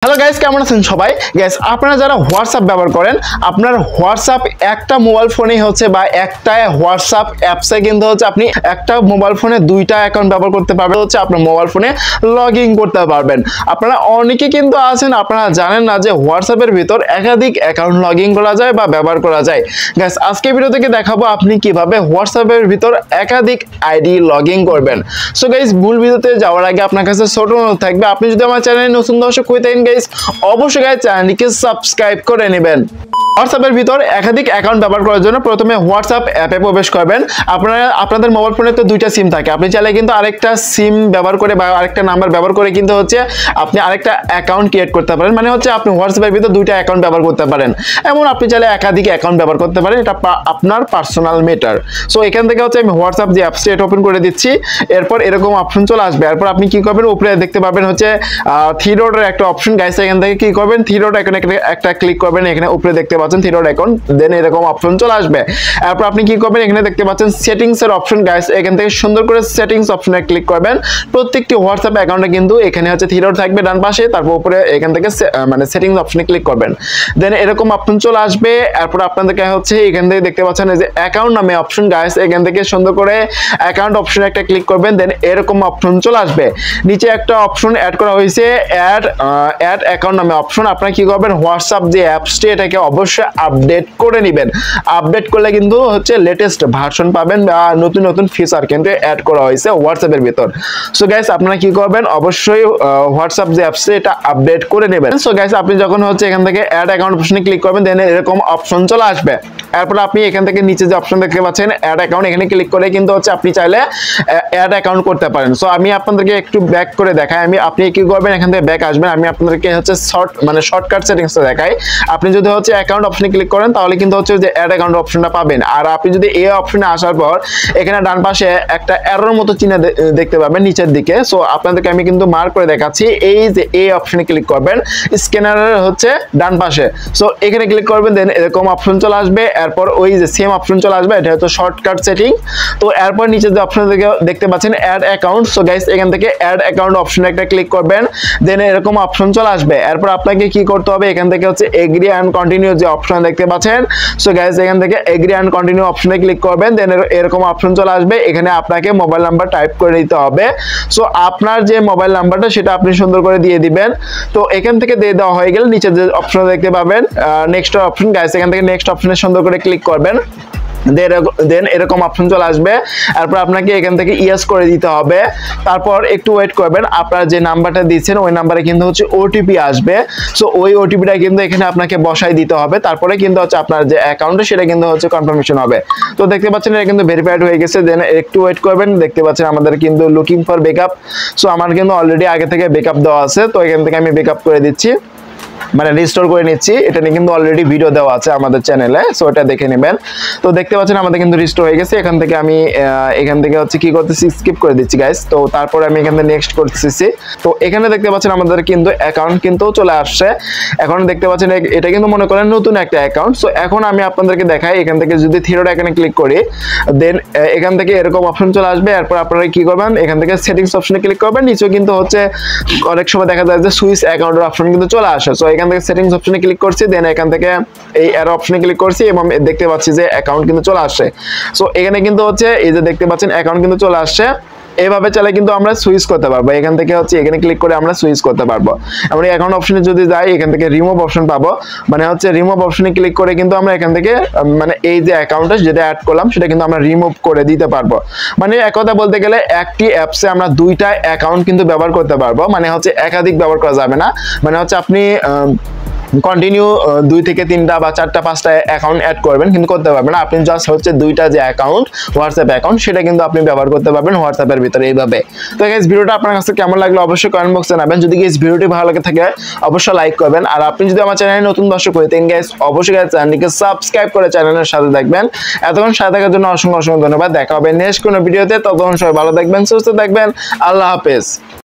Hello guys, কেমন আছেন সবাই? গাইস, আপনারা যারা হোয়াটসঅ্যাপ ব্যবহার করেন, আপনার হোয়াটসঅ্যাপ একটা মোবাইল ফোনেই হচ্ছে বা একটা হোয়াটসঅ্যাপ অ্যাপসে কিন্তু হচ্ছে আপনি একটা মোবাইল ফোনে দুইটা অ্যাকাউন্ট ব্যবহার করতে পারবেন, হচ্ছে আপনার মোবাইল ফোনে লগ ইন করতে পারবেন। আপনারা অনেকে কিন্তু আছেন, আপনারা জানেন না যে হোয়াটসঅ্যাপের ভিতর একাধিক অ্যাকাউন্ট লগ ইন করা যায় বা ব্যবহার করা যায়। গাইস, আজকে ভিডিও থেকে দেখাবো আপনি কিভাবে হোয়াটসঅ্যাপের ভিতর একাধিক আইডি লগ ইন করবেন। সো গাইস, মূল ভিডিওতে যাওয়ার আগে আপনার কাছে ছোট অনুরোধ থাকবে, আপনি যদি আমার চ্যানেলে নতুন দর্শক হয়ে থাকেন গাইস, অবশ্যই গাইস চ্যানেলটিকে সাবস্ক্রাইব করে নেবেন। হোয়াটসঅ্যাপের ভিতর একাধিক অ্যাকাউন্ট ব্যবহার করার জন্য প্রথমে হোয়াটসঅ্যাপ অ্যাপে প্রবেশ করবেন। আপনাদের মোবাইল ফোনে তো দুইটা সিম থাকে, আপনি চাইলে কিন্তু আরেকটা সিম ব্যবহার করে বা আরেকটা নাম্বার ব্যবহার করে কিন্তু হচ্ছে আপনি আরেকটা অ্যাকাউন্ট ক্রিয়েট করতে পারেন। মানে হচ্ছে আপনি হোয়াটসঅ্যাপের ভিতর দুইটা অ্যাকাউন্ট ব্যবহার করতে পারেন, এমন আপনি চাইলে একাধিক অ্যাকাউন্ট ব্যবহার করতে পারেন, এটা আপনার পার্সোনাল ম্যাটার। সো এখান থেকে হচ্ছে আমি হোয়াটসঅ্যাপ যে অ্যাপসটা এটা ওপেন করে দিচ্ছি। এরপর এরকম অপশন চলে আসবে। এরপর আপনি কি করবেন, উপরে দেখতে পাবেন হচ্ছে থ্রি ডটের একটা অপশন। গাইস, এখান থেকে কি করবেন, থ্রি ডট আইকনে একটা ক্লিক করবেন। এখানে উপরে দেখতে পাচ্ছেন থ্রি ডট আইকন, দেন এরকম অপশন চলে আসবে। এরপর আপনি কি করবেন, এখানে দেখতে পাচ্ছেন সেটিংস এর অপশন। গাইস, এখান থেকে সুন্দর করে সেটিংস অপশনে ক্লিক করবেন। প্রত্যেকটি হোয়াটসঅ্যাপ অ্যাকাউন্টে কিন্তু এখানে হচ্ছে থ্রি ডট থাকবে ডান পাশে, তারপর উপরে এখান থেকে মানে সেটিংস অপশনে ক্লিক করবেন। দেন এরকম অপশন চলে আসবে। এরপর আপনাদেরকে হচ্ছে এখান থেকে দেখতে পাচ্ছেন এই যে অ্যাকাউন্ট নামে অপশন। গাইস, এখান থেকে সুন্দর করে অ্যাকাউন্ট অপশনে একটা ক্লিক করবেন। দেন এরকম অপশন চলে আসবে। নিচে একটা অপশন অ্যাড করা হয়েছে, অ্যাড অ্যাকাউন্ট নামে অপশন। আপনারা কি করবেন, হোয়াটসঅ্যাপ যে অ্যাপসটি এটাকে অবশ্যই আপডেট করে নেবেন। আপডেট করলে কিন্তু হচ্ছে লেটেস্ট ভার্সন পাবেন বা নতুন নতুন ফিচার কিন্তু অ্যাড করা হয়েছে হোয়াটসঅ্যাপের ভিতর। সো গাইস, আপনারা কি করবেন, অবশ্যই হোয়াটসঅ্যাপ যে অ্যাপসে এটা আপডেট করে নেবেন। সো গাইস, আপনি যখন হচ্ছে এখান থেকে অ্যাড অ্যাকাউন্ট অপশনে ক্লিক করবেন, দেন এরকম অপশন চলে আসবে। এরপর আপনি এখান থেকে নিচে যে অপশন দেখতে পাচ্ছেন অ্যাড অ্যাকাউন্ট, এখানে ক্লিক করে কিন্তু হচ্ছে আপনি চাইলে অ্যাড অ্যাকাউন্ট করতে পারেন। সো আমি আপনাদেরকে একটু ব্যাক করে দেখাই। আপনি কি করবেন, এখান থেকে ব্যাক আসবেন। আমি আপনাদেরকে হচ্ছে শর্টকাট সেটিংসটা দেখাই। আপনি যদি হচ্ছে অ্যাকাউন্ট অপশনে ক্লিক করেন তাহলে কিন্তু হচ্ছে যে অ্যাড অ্যাকাউন্ট অপশনটা পাবেন। আর আপনি যদি এই অপশনে আসার পর এখানে ডান পাশে একটা অ্যারোর মতো চিহ্ন দেখতে পাবেন নিচের দিকে। সো আপনাদেরকে আমি কিন্তু মার্ক করে দেখাচ্ছি। এই যে এই অপশনে ক্লিক করবেন, স্ক্যানারের হচ্ছে ডান পাশে। সো এখানে ক্লিক করবেন, দেন এরকম অপশন চলে আসবে। এরপর ওই যে সেম অপশন চলে আসবে, এটা হচ্ছে শর্টকাট সেটিং। তো এরপর নিচে যে অপশন দেখতে পাচ্ছেন অ্যাড অ্যাকাউন্ট। সো গাইস, এখান থেকে অ্যাড অ্যাকাউন্ট অপশনে একটা ক্লিক করবেন। দেন এরকম অপশন চলে আসবে। এরপর আপনাকে কি করতে হবে, এখান থেকে হচ্ছে এগ্রি অ্যান্ড কন্টিনিউ যে অপশন দেখতে পাচ্ছেন। সো গাইস, এখান থেকে এগ্রি অ্যান্ড কন্টিনিউ অপশনে ক্লিক করবেন। দেন এরকম অপশন চলে আসবে। এখানে আপনাকে মোবাইল নাম্বার টাইপ করে দিতে হবে। সো আপনার যে মোবাইল নাম্বারটা সেটা আপনি সুন্দর করে দিয়ে দিবেন। তো এখান থেকে দিয়ে দেওয়া হয়ে গেলে নিচে যে অপশন দেখতে পাবেন নেক্সট অপশন। গাইস, এখান থেকে নেক্সট অপশনে সুন্দর করে ক্লিক করবেন। দেন এরকম অপশন চলে আসবে। এরপর আপনাকে এখান থেকে ইয়েস করে দিতে হবে। তারপর একটু ওয়েট করবেন। আপনার যে নাম্বারটা দিচ্ছেন ওই নাম্বারে কিন্তু হচ্ছে ওটিপি আসবে। সো ওই ওটিপিটা কিন্তু এখানে আপনাকে বসাই দিতে হবে। তারপরে কিন্তু হচ্ছে আপনার যে অ্যাকাউন্টে সেটা কিন্তু হচ্ছে কনফার্মেশন হবে। তো দেখতে পাচ্ছেন এটা কিন্তু ভেরিফাইড হয়ে গেছে। দেন একটু ওয়েট করবেন। দেখতে পাচ্ছেন আমাদের কিন্তু লুকিং ফর ব্যাকআপ। সো আমার কিন্তু অলরেডি আগে থেকে ব্যাকআপ দেওয়া আছে। তো এখান থেকে আমি ব্যাকআপ করে দিচ্ছি, মানে রিস্টোর করে নিচ্ছি। এটা নিয়ে কিন্তু অলরেডি ভিডিও দেওয়া আছে আমাদের চ্যানেলে, সো এটা দেখে নেবেন। তো দেখতে পাচ্ছেন আমাদের কিন্তু রিস্টোর হয়ে গেছে। এখান থেকে আমি এখান থেকে হচ্ছে কি করতেছি, স্কিপ করে দিচ্ছি গাইস। তো তারপরে আমি এখান থেকে নেক্সট করতেছি। তো এখানে দেখতে পাচ্ছেন আমাদের কিন্তু অ্যাকাউন্ট কিন্তু চলে আসছে। এখন দেখতে পাচ্ছেন এটা কিন্তু মনে করেন নতুন একটা অ্যাকাউন্ট। সো এখন আমি আপনাদেরকে দেখাই, এখান থেকে যদি থ্রি ডট আইকনে ক্লিক করি, দেন এখান থেকে এরকম অপশন চলে আসবে। এরপর আপনারা কি করবেন, এখান থেকে সেটিংস অপশনে ক্লিক করবেন। নিচেও কিন্তু হচ্ছে অনেক সময় দেখা যায় যে সুইচ অ্যাকাউন্টের অপশন কিন্তু চলে আসে। সো এখান থেকে সেটিংস অপশনে ক্লিক করছি, দেন এখান থেকে এই অ্যারো অপশনে ক্লিক করছি এবং দেখতে পাচ্ছি যে অ্যাকাউন্ট কিন্তু চলে আসছে। সো এখানে কিন্তু হচ্ছে এই যে দেখতে পাচ্ছেন অ্যাকাউন্ট কিন্তু চলে আসছে। এইভাবে চাইলে কিন্তু আমরা সুইচ করতে পারবো। এখান থেকে হচ্ছে এখানে ক্লিক করে আমরা সুইচ করতে পারবো। আমরা অ্যাকাউন্ট অপশনে যদি যাই, এখান থেকে রিমুভ অপশন পাবো। মানে হচ্ছে রিমুভ অপশনে ক্লিক করে কিন্তু আমরা এখান থেকে মানে এই যে অ্যাকাউন্টে যেটা অ্যাড করলাম সেটা কিন্তু আমরা রিমুভ করে দিতে পারবো। মানে এক কথা বলতে গেলে একটি অ্যাপসে আমরা দুইটা অ্যাকাউন্ট কিন্তু ব্যবহার করতে পারবো। মানে হচ্ছে একাধিক ব্যবহার করা যাবে না। মানে হচ্ছে আপনি কন্টিনিউ 2 থেকে 3টা বা 4টা 5টা অ্যাকাউন্ট অ্যাড করবেন কিন্তু করতে পারবেন না। আপনি জাস্ট হচ্ছে দুইটা যে অ্যাকাউন্ট হোয়াটসঅ্যাপ অ্যাকাউন্ট সেটা কিন্তু আপনি ব্যবহার করতে পারবেন হোয়াটসঅ্যাপের ভিতরে এইভাবে। তো গাইস, ভিডিওটা আপনার কাছে কেমন লাগলো অবশ্যই কমেন্ট বক্সে জানাবেন। যদি গাইস ভিডিওটি ভালো লাগে থাকে অবশ্যই লাইক করবেন। আর আপনি যদি আমার চ্যানেলে নতুন দর্শক হয়ে থাকেন গাইস, অবশ্যই গাইস চ্যানেলটিকে সাবস্ক্রাইব করে চ্যানেলের সাথে থাকবেন। এতক্ষণ সাথে থাকার জন্য অসংখ্য ধন্যবাদ। দেখা হবে নেক্সট কোনো ভিডিওতে। ততক্ষণ সবাই ভালো থাকবেন, সুস্থ থাকবেন। আল্লাহ হাফেজ।